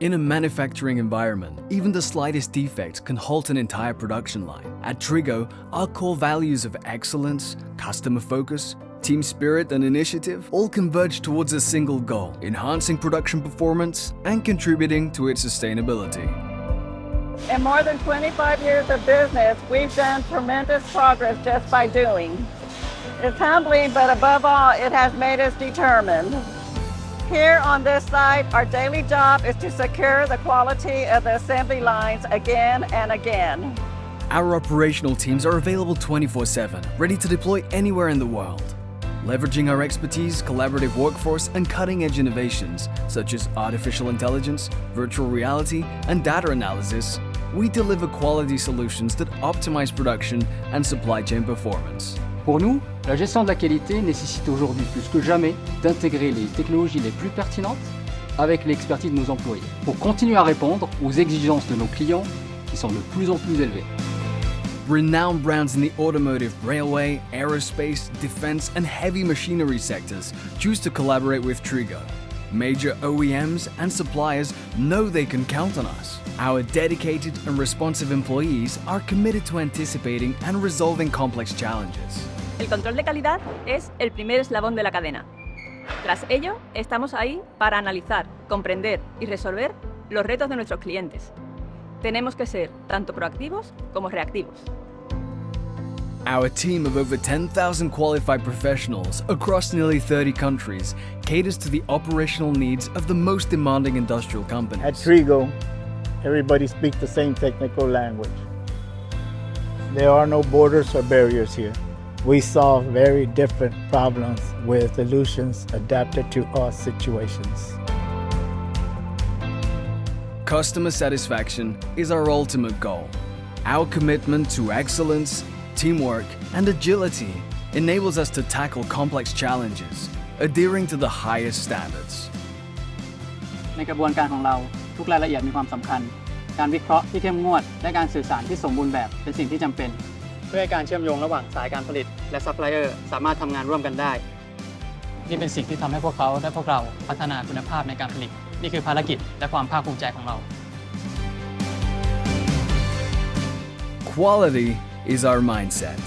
In a manufacturing environment, even the slightest defect can halt an entire production line. At TRIGO, our core values of excellence, customer focus, team spirit and initiative all converge towards a single goal, enhancing production performance and contributing to its sustainability. In more than 25 years of business, we've done tremendous progress just by doing. It's humbling, but above all, it has made us determined. Here on this site, our daily job is to secure the quality of the assembly lines again and again. Our operational teams are available 24/7, ready to deploy anywhere in the world. Leveraging our expertise, collaborative workforce, and cutting-edge innovations such as artificial intelligence, virtual reality, and data analysis, we deliver quality solutions that optimize production and supply chain performance. Pour nous, la gestion de la qualité nécessite aujourd'hui plus que jamais d'intégrer les technologies les plus pertinentes avec l'expertise de nos employés pour continuer à répondre aux exigences de nos clients qui sont de plus en plus élevées. Renowned brands in the automotive, railway, aerospace, defense, and heavy machinery sectors choose to collaborate with TRIGO. Major OEMs and suppliers know they can count on us. Our dedicated and responsive employees are committed to anticipating and resolving complex challenges. El control de calidad es el primer eslabón de la cadena. Tras ello, estamos ahí para analizar, comprender y resolver los retos de nuestros clientes. Tenemos que ser tanto proactivos como reactivos. Our team of over 10,000 qualified professionals across nearly 30 countries caters to the operational needs of the most demanding industrial companies. At TRIGO, everybody speaks the same technical language. There are no borders or barriers here. We solve very different problems with solutions adapted to our situations. Customer satisfaction is our ultimate goal. Our commitment to excellence, teamwork, and agility enables us to tackle complex challenges, adhering to the highest standards. ในกระบวนการของเราทุกรายละเอียดมีความสำคัญการวิเคราะห์ที่เข้มงวดและการสื่อสารที่สมบูรณ์แบบเป็นสิ่งที่จำเป็นเพื่อให้การเชื่อมโยงระหว่างสายการผลิตและซัพพลายเออร์สามารถทำงานร่วมกันได้นี่เป็นสิ่งที่ทำให้พวกเขาและพวกเราพัฒนาคุณภาพในการผลิตนี่คือภารกิจและความภาคภูมิใจของเรา Quality is our mindset.